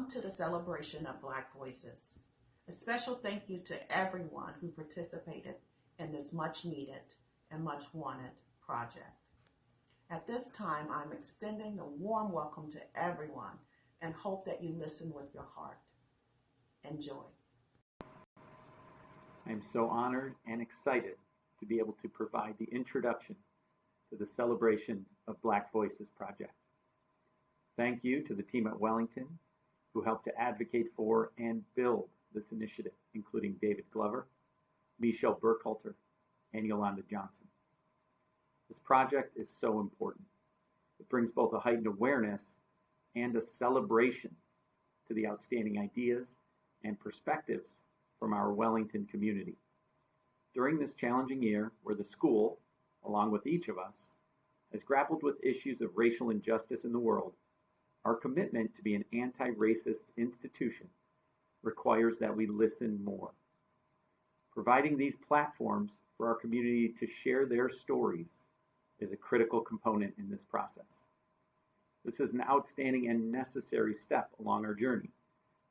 Welcome to the celebration of Black Voices. A special thank you to everyone who participated in this much needed and much wanted project. At this time, I'm extending a warm welcome to everyone and hope that you listen with your heart. Enjoy. I am so honored and excited to be able to provide the introduction to the Celebration of Black Voices project. Thank you to the team at Wellington who helped to advocate for and build this initiative, including David Glover, Michelle Burkhalter, and Yolanda Johnson. This project is so important. It brings both a heightened awareness and a celebration to the outstanding ideas and perspectives from our Wellington community. During this challenging year, where the school, along with each of us, has grappled with issues of racial injustice in the world, our commitment to be an anti-racist institution requires that we listen more. Providing these platforms for our community to share their stories is a critical component in this process. This is an outstanding and necessary step along our journey,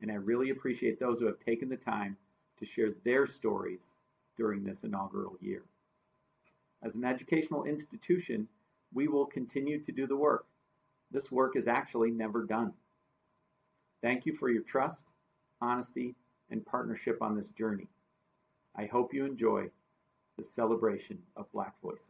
and I really appreciate those who have taken the time to share their stories during this inaugural year. As an educational institution, we will continue to do the work. This work is actually never done. Thank you for your trust, honesty, and partnership on this journey. I hope you enjoy the celebration of Black Voices.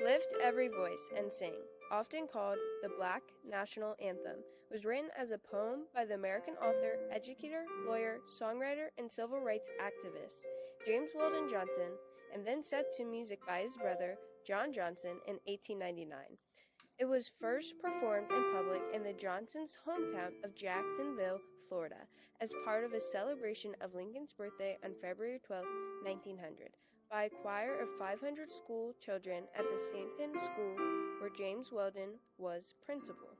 Lift Every Voice and Sing, often called the Black National Anthem, was written as a poem by the American author, educator, lawyer, songwriter, and civil rights activist James Weldon Johnson, and then set to music by his brother, John Johnson, in 1899. It was first performed in public in the Johnsons' hometown of Jacksonville, Florida, as part of a celebration of Lincoln's birthday on February 12, 1900. By a choir of 500 school children at the Sampton School, where James Weldon was principal.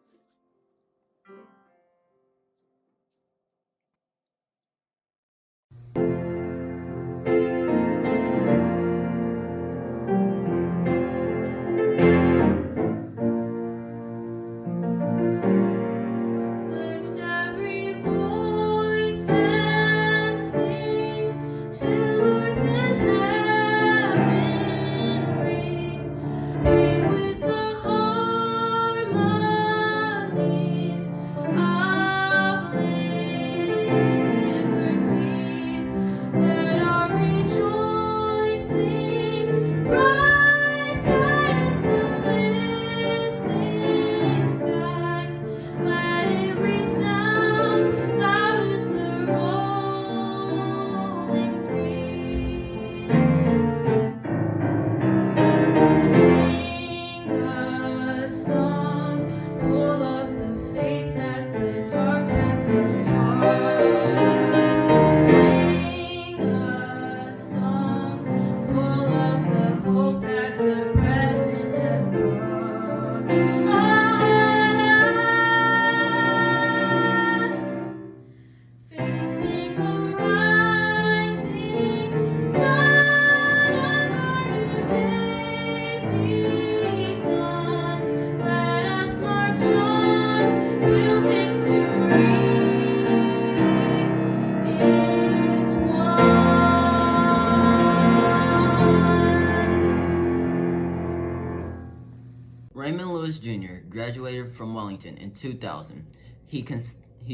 Raymond Lewis Jr. graduated from Wellington in 2000. He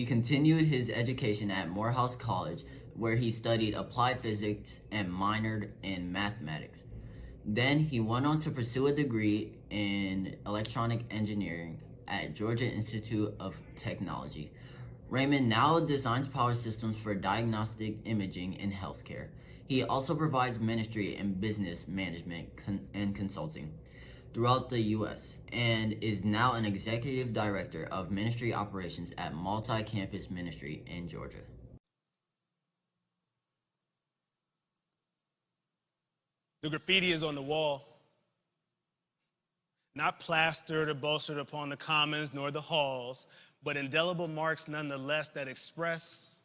continued his education at Morehouse College, where he studied applied physics and minored in mathematics. Then he went on to pursue a degree in electronic engineering at Georgia Institute of Technology. Raymond now designs power systems for diagnostic imaging in healthcare. He also provides ministry and business management and consulting throughout the U.S. and is now an executive director of ministry operations at Multi-Campus Ministry in Georgia. The graffiti is on the wall, not plastered or bolstered upon the commons nor the halls, but indelible marks nonetheless that express,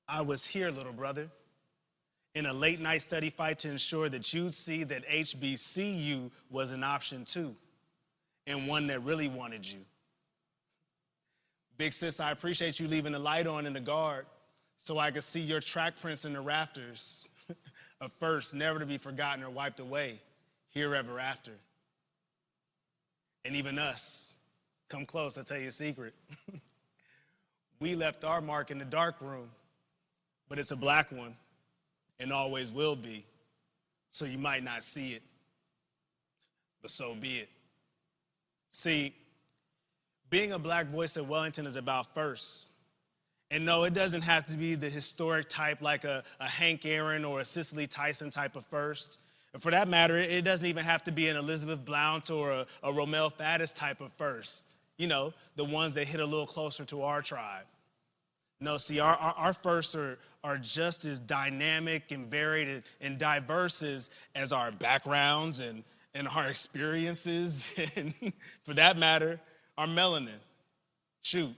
I was here, little brother. in a late night study fight to ensure that you'd see that HBCU was an option too, and one that really wanted you. Big sis, I appreciate you leaving the light on in the guard so I could see your track prints in the rafters. A first never to be forgotten or wiped away, here ever after. And even us, come close, I'll tell you a secret. We left our mark in the dark room, but it's a black one and always will be. So you might not see it, but so be it. See, being a black voice at Wellington is about firsts. And no, it doesn't have to be the historic type like a Hank Aaron or a Cicely Tyson type of first. And for that matter, it doesn't even have to be an Elizabeth Blount or a Romel Faddis type of first. You know, the ones that hit a little closer to our tribe. No, see, our firsts are just as dynamic and varied and diverse as our backgrounds and our experiences, and for that matter, our melanin. Shoot,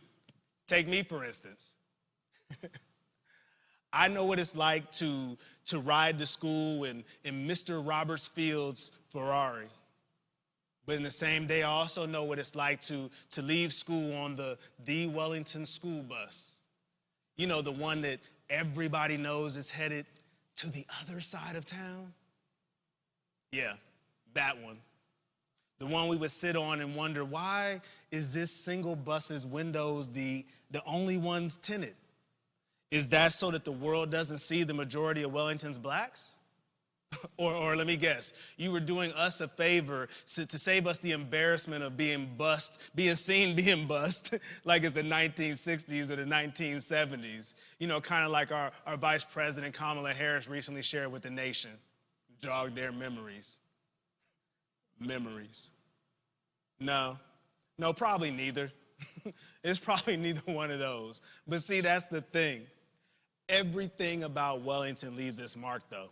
take me for instance. I know what it's like to ride to school in Mr. Roberts Field's Ferrari. But in the same day, I also know what it's like to leave school on the Wellington school bus. You know, the one that everybody knows is headed to the other side of town. Yeah, that one. The one we would sit on and wonder, why is this single bus's windows the only ones tinted? Is that so that the world doesn't see the majority of Wellington's blacks? Or let me guess, you were doing us a favor to save us the embarrassment of being seen being bussed, like it's the 1960s or the 1970s. You know, kind of like our Vice President Kamala Harris recently shared with the nation, jogged their memories. Memories. No, probably neither. It's probably neither one of those. But see, that's the thing. Everything about Wellington leaves its mark, though.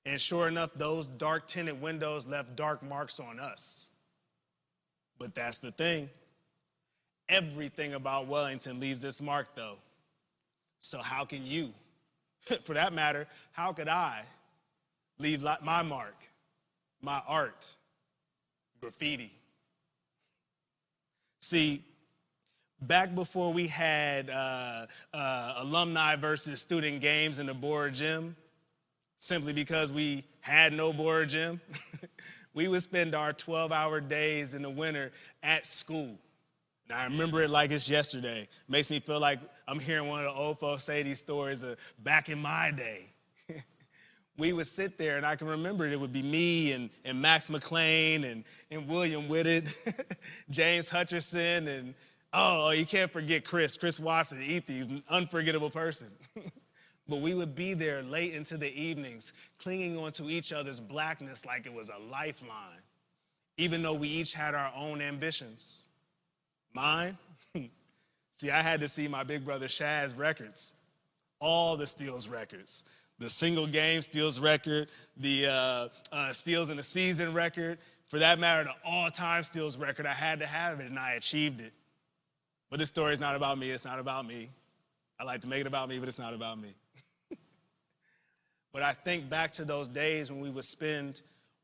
And sure enough, those dark tinted windows left dark marks on us. But that's the thing. Everything about Wellington leaves its mark, though. So how can you? For that matter, how could I leave my mark, my art, graffiti? See, back before we had alumni versus student games in the board gym, simply because we had no board gym, we would spend our 12-hour days in the winter at school. Now, I remember it like it's yesterday. It makes me feel like I'm hearing one of the old folks say these stories of back in my day. We would sit there, and I can remember it would be me and Max McLean and William Whitted, James Hutcherson, and, oh, you can't forget Chris Watson, He's an unforgettable person. But we would be there late into the evenings, clinging onto each other's blackness like it was a lifeline, even though we each had our own ambitions. Mine? See, I had to see my big brother Shaz's records, all the Steals records, the single game Steals record, the Steals in the season record, for that matter, the all-time Steals record. I had to have it, and I achieved it. But this story is not about me. It's not about me. I like to make it about me, but it's not about me. But I think back to those days when we would spend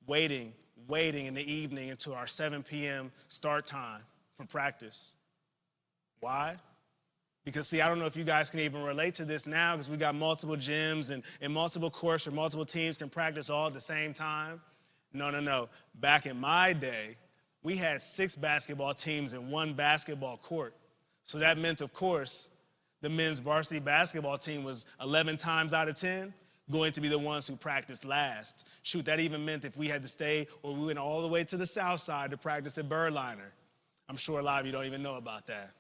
waiting in the evening until our 7 p.m. start time for practice. Why? Because, see, I don't know if you guys can even relate to this now because we got multiple gyms and multiple courts where multiple teams can practice all at the same time. No. Back in my day, we had 6 basketball teams in 1 basketball court. So that meant, of course, the men's varsity basketball team was 11 times out of 10 going to be the ones who practiced last. Shoot, that even meant if we had to stay or we went all the way to the south side to practice at Birdliner. I'm sure a lot of you don't even know about that.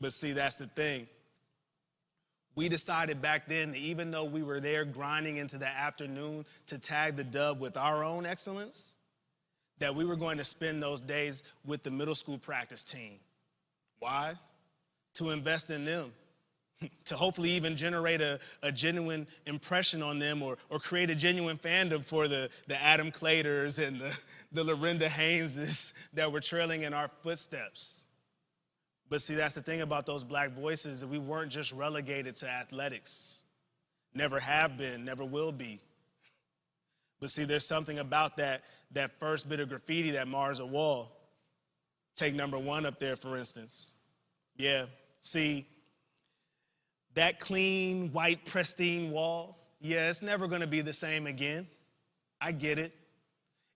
But see, that's the thing. We decided back then that even though we were there grinding into the afternoon to tag the dub with our own excellence, that we were going to spend those days with the middle school practice team. Why? To invest in them. To hopefully even generate a genuine impression on them or create a genuine fandom for the Adam Claters and the Lorinda Hayneses that were trailing in our footsteps. But see, that's the thing about those black voices, that we weren't just relegated to athletics. Never have been, never will be. But see, there's something about that first bit of graffiti that mars a wall. Take number 1 up there, for instance. Yeah, see, that clean, white, pristine wall, yeah, it's never going to be the same again. I get it.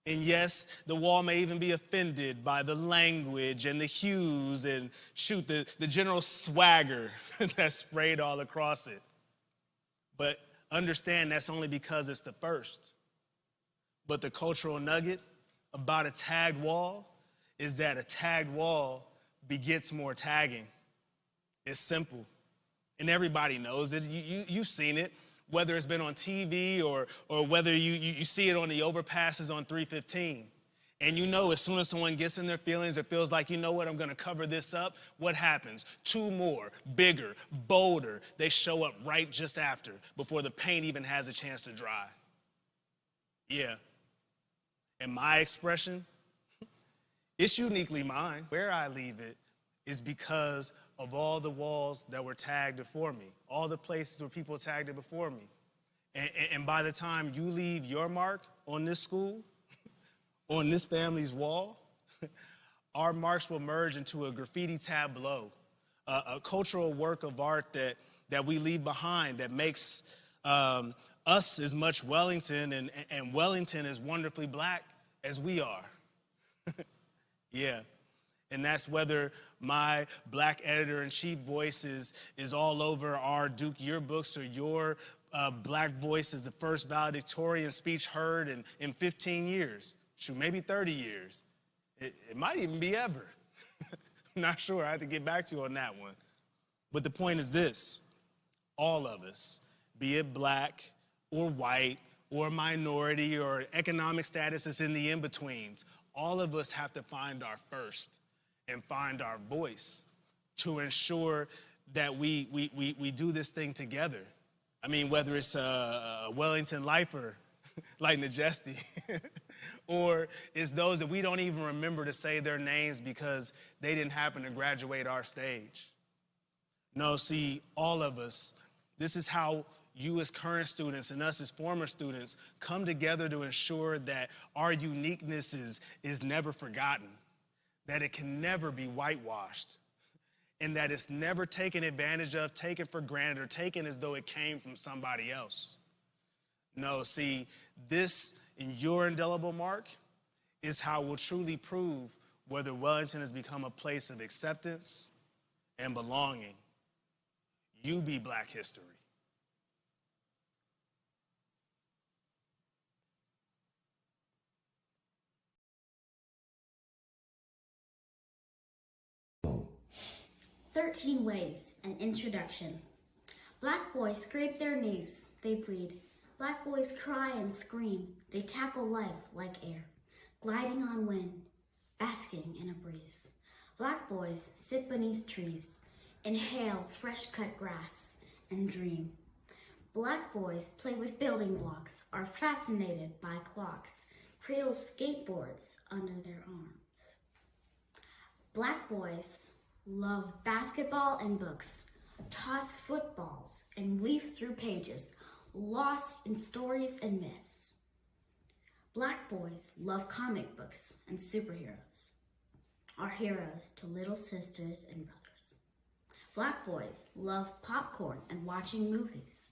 And yes, the wall may even be offended by the language and the hues and, shoot, the general swagger that's sprayed all across it. But understand that's only because it's the first. But the cultural nugget about a tagged wall is that a tagged wall begets more tagging. It's simple. And everybody knows it. You've seen it, whether it's been on TV or whether you see it on the overpasses on 315. And you know as soon as someone gets in their feelings, it feels like, you know what, I'm going to cover this up. What happens? 2 more, bigger, bolder. They show up right just after, before the paint even has a chance to dry. Yeah. And my expression, it's uniquely mine. Where I leave it is because of all the walls that were tagged before me, all the places where people tagged it before me. And by the time you leave your mark on this school, on this family's wall, our marks will merge into a graffiti tableau, a cultural work of art that we leave behind that makes us as much Wellington and Wellington as wonderfully black as we are. Yeah. And that's whether my black editor-in-chief voice is all over our Duke yearbooks, or your black voice is the first valedictorian speech heard in 15 years. Shoot, maybe 30 years. It might even be ever. I'm not sure. I have to get back to you on that one. But the point is this. All of us, be it black or white or minority or economic status is in the in-betweens, all of us have to find our first and find our voice to ensure that we do this thing together. I mean, whether it's a Wellington lifer like Majesty, or it's those that we don't even remember to say their names because they didn't happen to graduate our stage. No, see, all of us, this is how you as current students and us as former students come together to ensure that our uniqueness is never forgotten, that it can never be whitewashed, and that it's never taken advantage of, taken for granted, or taken as though it came from somebody else. No, see, this, in your indelible mark, is how we'll truly prove whether Wellington has become a place of acceptance and belonging. You be Black history. "13 Ways, an Introduction. Black boys scrape their knees, they bleed. Black boys cry and scream, they tackle life like air, gliding on wind, basking in a breeze. Black boys sit beneath trees, inhale fresh-cut grass, and dream. Black boys play with building blocks, are fascinated by clocks, cradle skateboards under their arms. Black boys love basketball and books, toss footballs and leaf through pages, lost in stories and myths. Black boys love comic books and superheroes, are heroes to little sisters and brothers. Black boys love popcorn and watching movies,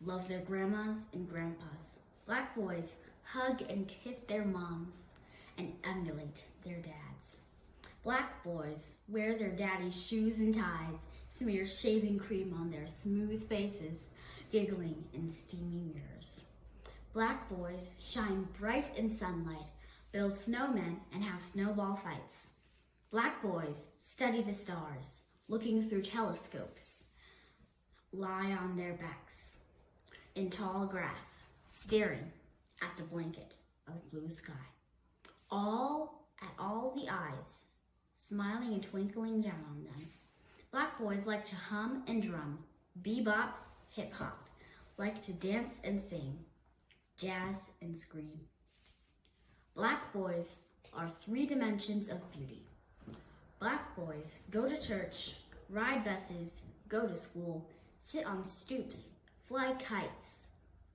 love their grandmas and grandpas. Black boys hug and kiss their moms and emulate their dads. Black boys wear their daddy's shoes and ties, smear shaving cream on their smooth faces, giggling in steamy mirrors. Black boys shine bright in sunlight, build snowmen, and have snowball fights. Black boys study the stars, looking through telescopes, lie on their backs in tall grass, staring at the blanket of blue sky. At all the eyes, smiling and twinkling down on them. Black boys like to hum and drum, bebop, hip-hop, like to dance and sing, jazz and scream. Black boys are 3 dimensions of beauty, Black boys go to church, ride buses, go to school, sit on stoops, fly kites,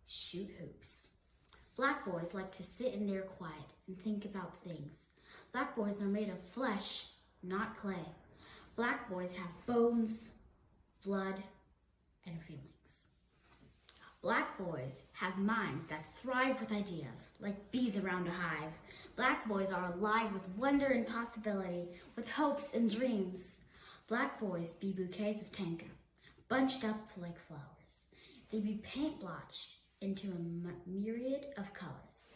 shoot hoops. Black boys like to sit in their quiet and think about things. Black boys are made of flesh, not clay. Black boys have bones, blood, and feelings. Black boys have minds that thrive with ideas, like bees around a hive. Black boys are alive with wonder and possibility, with hopes and dreams. Black boys be bouquets of tanka, bunched up like flowers. They be paint-blotched into a myriad of colors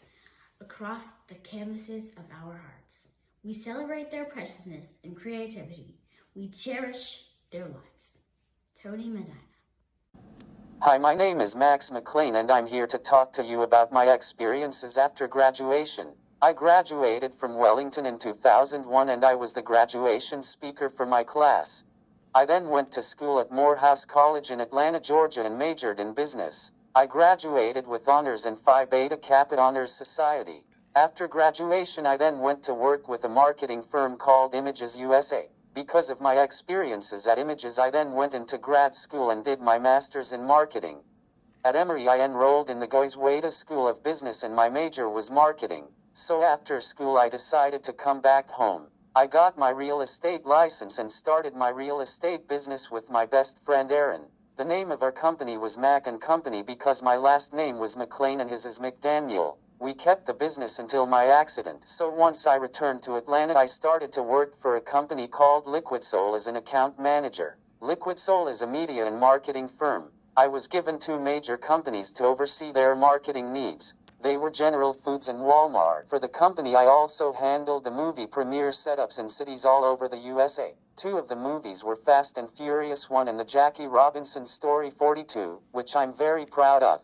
across the canvases of our hearts. We celebrate their preciousness and creativity. We cherish their lives. Tony Mazzina. Hi, my name is Max McLean and I'm here to talk to you about my experiences after graduation. I graduated from Wellington in 2001 and I was the graduation speaker for my class. I then went to school at Morehouse College in Atlanta, Georgia and majored in business. I graduated with honors in Phi Beta Kappa Honors Society. After graduation I then went to work with a marketing firm called Images USA. Because of my experiences at Images, I then went into grad school and did my master's in marketing. At Emory, I enrolled in the Goizueta School of Business and my major was marketing. So after school, I decided to come back home. I got my real estate license and started my real estate business with my best friend Aaron. The name of our company was Mac & Company because my last name was McLean and his is McDaniel. We kept the business until my accident. So once I returned to Atlanta, I started to work for a company called Liquid Soul as an account manager. Liquid Soul is a media and marketing firm. I was given 2 major companies to oversee their marketing needs. They were General Foods and Walmart. For the company, I also handled the movie premiere setups in cities all over the USA. 2 of the movies were Fast and Furious 1 and the Jackie Robinson Story 42, which I'm very proud of.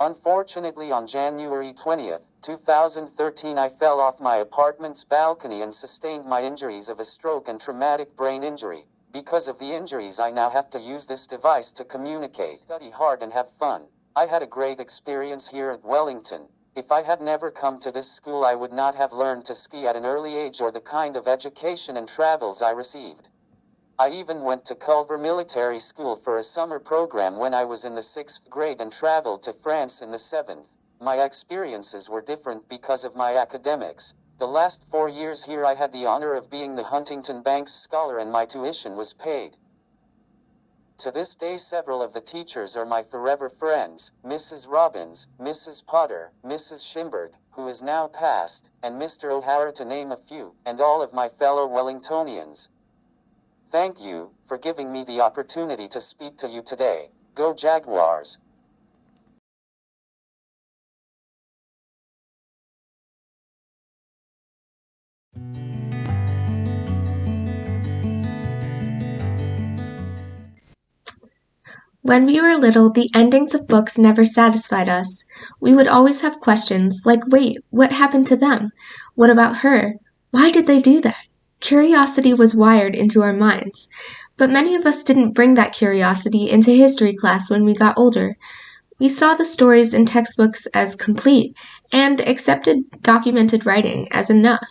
Unfortunately, on January 20th, 2013, I fell off my apartment's balcony and sustained my injuries of a stroke and traumatic brain injury. Because of the injuries, I now have to use this device to communicate, study hard, and have fun. I had a great experience here at Wellington. If I had never come to this school, I would not have learned to ski at an early age or the kind of education and travels I received. I even went to Culver Military School for a summer program when I was in the 6th grade and traveled to France in the 7th. My experiences were different because of my academics. The last 4 years here I had the honor of being the Huntington Banks Scholar and my tuition was paid. To this day, several of the teachers are my forever friends, Mrs. Robbins, Mrs. Potter, Mrs. Schimberg, who is now passed, and Mr. O'Hara, to name a few, and all of my fellow Wellingtonians. Thank you for giving me the opportunity to speak to you today. Go Jaguars! When we were little, the endings of books never satisfied us. We would always have questions like, wait, what happened to them? What about her? Why did they do that? Curiosity was wired into our minds. But many of us didn't bring that curiosity into history class when we got older. We saw the stories in textbooks as complete and accepted documented writing as enough.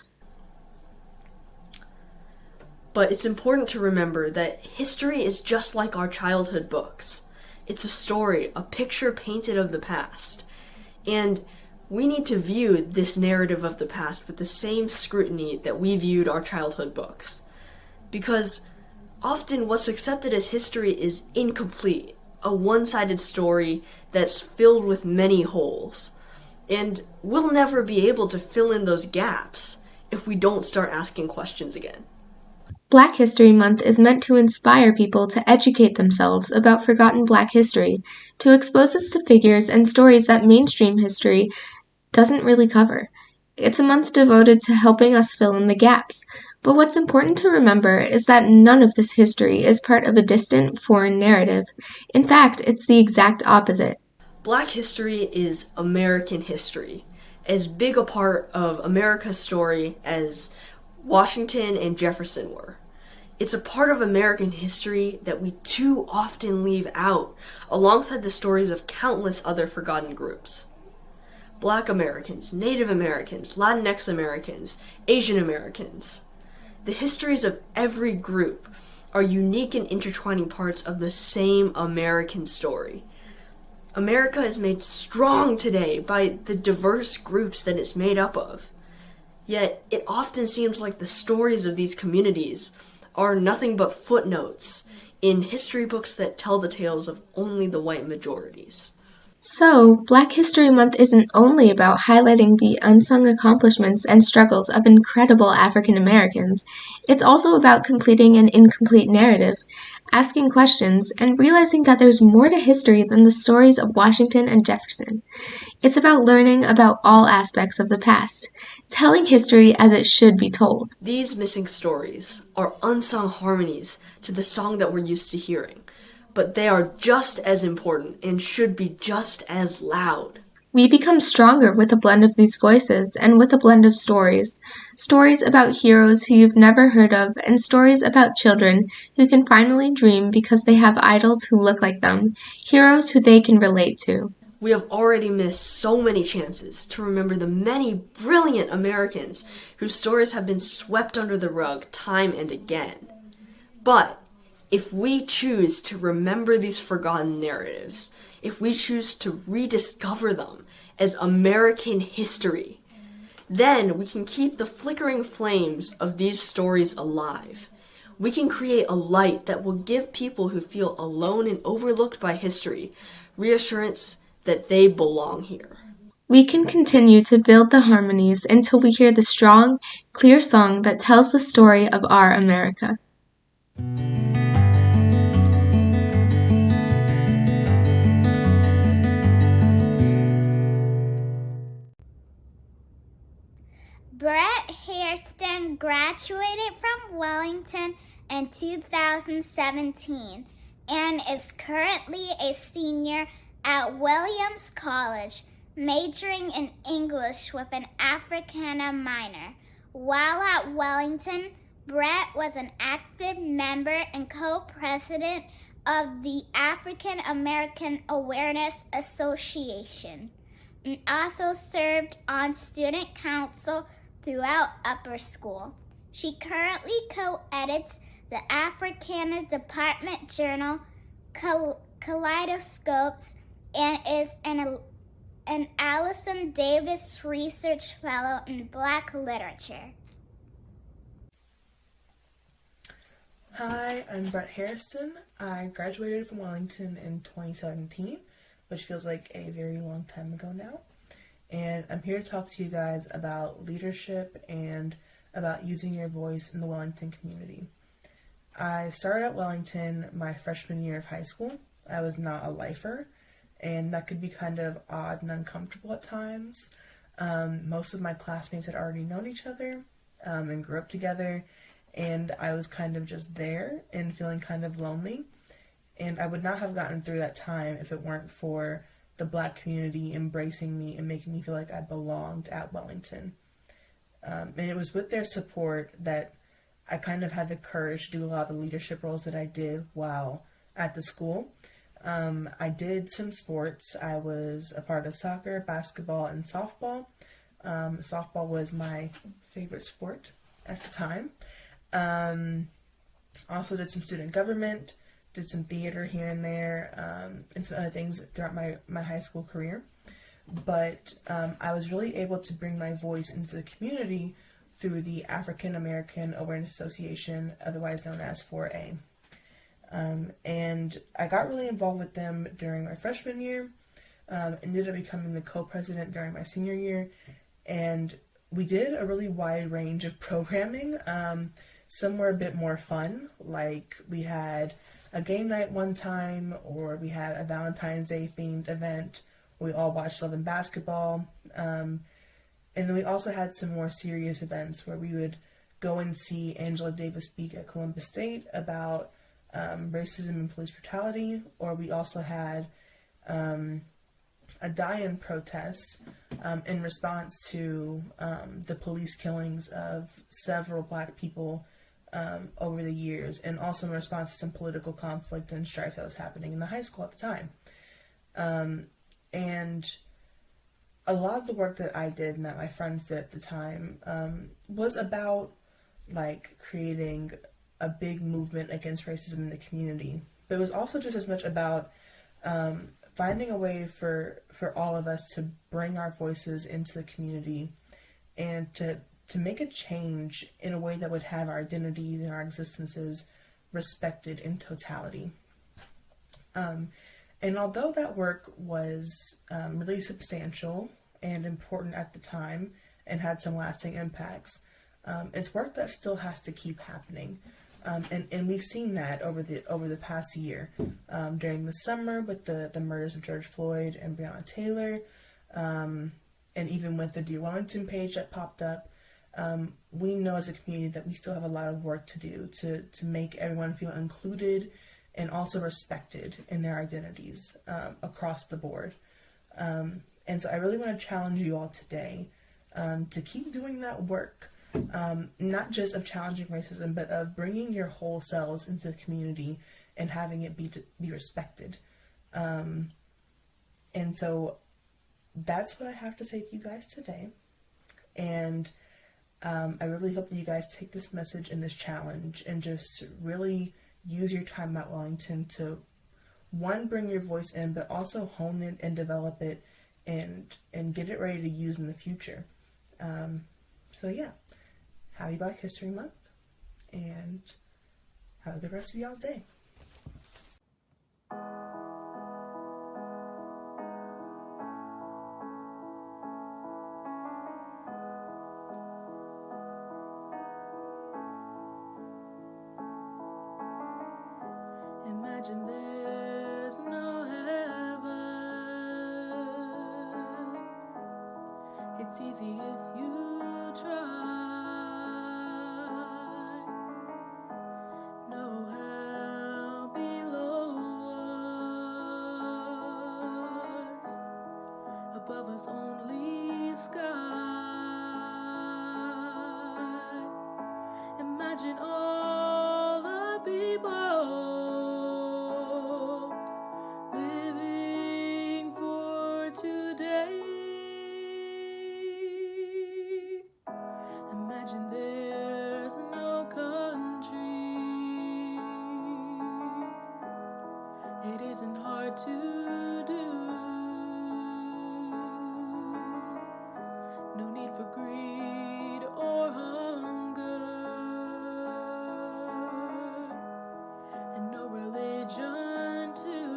But it's important to remember that history is just like our childhood books. It's a story, a picture painted of the past. And we need to view this narrative of the past with the same scrutiny that we viewed our childhood books. Because often what's accepted as history is incomplete, a one-sided story that's filled with many holes. And we'll never be able to fill in those gaps if we don't start asking questions again. Black History Month is meant to inspire people to educate themselves about forgotten Black history, to expose us to figures and stories that mainstream history doesn't really cover. It's a month devoted to helping us fill in the gaps. But what's important to remember is that none of this history is part of a distant, foreign narrative. In fact, it's the exact opposite. Black history is American history, as big a part of America's story as Washington and Jefferson were. It's a part of American history that we too often leave out, alongside the stories of countless other forgotten groups. Black Americans, Native Americans, Latinx Americans, Asian Americans. The histories of every group are unique and intertwining parts of the same American story. America is made strong today by the diverse groups that it's made up of. Yet, it often seems like the stories of these communities are nothing but footnotes in history books that tell the tales of only the white majorities. So, Black History Month isn't only about highlighting the unsung accomplishments and struggles of incredible African Americans, it's also about completing an incomplete narrative, asking questions, and realizing that there's more to history than the stories of Washington and Jefferson. It's about learning about all aspects of the past, telling history as it should be told. These missing stories are unsung harmonies to the song that we're used to hearing, but they are just as important and should be just as loud. We become stronger with a blend of these voices and with a blend of stories. Stories about heroes who you've never heard of, and stories about children who can finally dream because they have idols who look like them, heroes who they can relate to. We have already missed so many chances to remember the many brilliant Americans whose stories have been swept under the rug time and again. But if we choose to remember these forgotten narratives, if we choose to rediscover them as American history, then we can keep the flickering flames of these stories alive. We can create a light that will give people who feel alone and overlooked by history reassurance that they belong here. We can continue to build the harmonies until we hear the strong, clear song that tells the story of our America. Brett Hairston graduated from Wellington in 2017 and is currently a senior at Williams College, majoring in English with an Africana minor. While at Wellington, Brett was an active member and co-president of the African American Awareness Association, and also served on student council throughout upper school. She currently co-edits the Africana Department journal Kaleidoscopes and is an Allison Davis Research Fellow in Black Literature. Hi, I'm Brett Hairston. I graduated from Wellington in 2017, which feels like a very long time ago now. And I'm here to talk to you guys about leadership and about using your voice in the Wellington community. I started at Wellington my freshman year of high school. I was not a lifer, and that could be kind of odd and uncomfortable at times. Most of my classmates had already known each other and grew up together, and I was kind of just there and feeling kind of lonely. And I would not have gotten through that time if it weren't for the Black community embracing me and making me feel like I belonged at Wellington. And it was with their support that I kind of had the courage to do a lot of the leadership roles that I did while at the school. I did some sports. I was a part of soccer, basketball, and softball. Softball was my favorite sport at the time. Also did some student government, did some theater here and there, and some other things throughout my high school career. But I was really able to bring my voice into the community through the African American Awareness Association, otherwise known as 4A. And I got really involved with them during my freshman year, ended up becoming the co-president during my senior year, and we did a really wide range of programming. Some were a bit more fun, like we had a game night one time, or we had a Valentine's Day themed event. We all watched Love and Basketball. And then we also had some more serious events where we would go and see Angela Davis speak at Columbus State about racism and police brutality, or we also had a die-in protest in response to the police killings of several Black people over the years, and also in response to some political conflict and strife that was happening in the high school at the time. And a lot of the work that I did and that my friends did at the time was about like creating a big movement against racism in the community. But it was also just as much about finding a way for all of us to bring our voices into the community and to make a change in a way that would have our identities and our existences respected in totality. And although that work was really substantial and important at the time and had some lasting impacts, it's work that still has to keep happening. And we've seen that over the past year, during the summer with the murders of George Floyd and Breonna Taylor, and even with the Dear Wellington page that popped up. We know as a community that we still have a lot of work to do to make everyone feel included and also respected in their identities across the board. And so I really want to challenge you all today to keep doing that work. Not just of challenging racism, but of bringing your whole selves into the community and having it be respected. And so that's what I have to say to you guys today. And I really hope that you guys take this message and this challenge and just really use your time at Wellington to, one, bring your voice in, but also hone it and develop it and get it ready to use in the future. So yeah. Happy Black History Month, and have a good rest of y'all's day. Imagine there's no heaven. It's easy if you try. Above us only sky. Imagine all the people living for today. Imagine there's no countries. It isn't hard to do. No need for greed or hunger, and no religion too.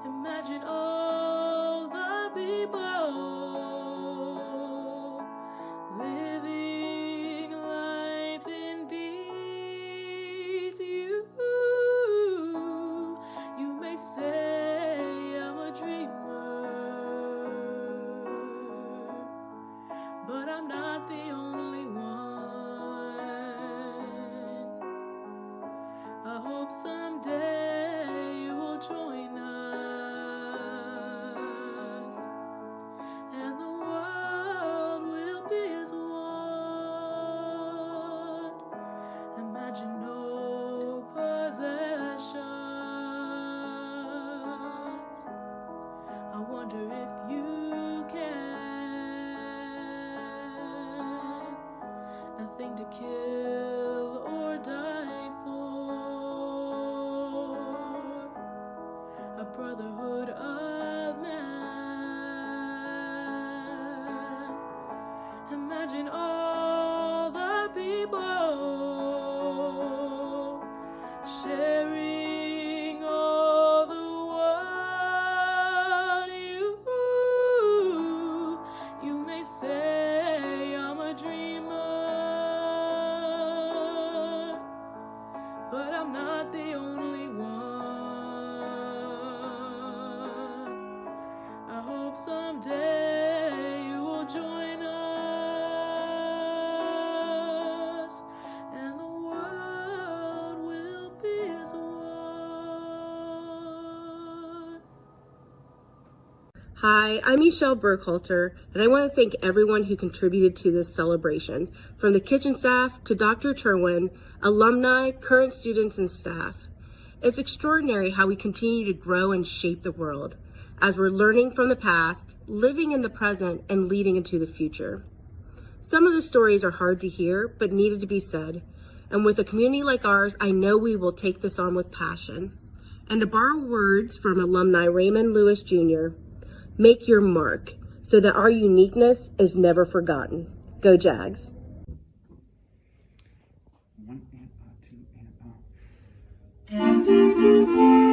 Imagine all the people living life in peace. You may say I'm a dreamer, but I'm not the only one. I hope someday you will join us, and the world will be as one. Imagine no possessions. I wonder if you can. Nothing to kill or die for. A brotherhood of man. Imagine all the people sharing all the world. You may say I'm a dreamer, but I'm not the only one. I hope someday you will join us, and the world will be as one. Hi, I'm Michelle Burkhalter, and I want to thank everyone who contributed to this celebration, from the kitchen staff to Dr. Terwin, alumni, current students, and staff. It's extraordinary how we continue to grow and shape the world as we're learning from the past, living in the present, and leading into the future. Some of the stories are hard to hear, but needed to be said. And with a community like ours, I know we will take this on with passion. And to borrow words from alumni Raymond Lewis Jr., make your mark so that our uniqueness is never forgotten. Go Jags. 1 and 2 and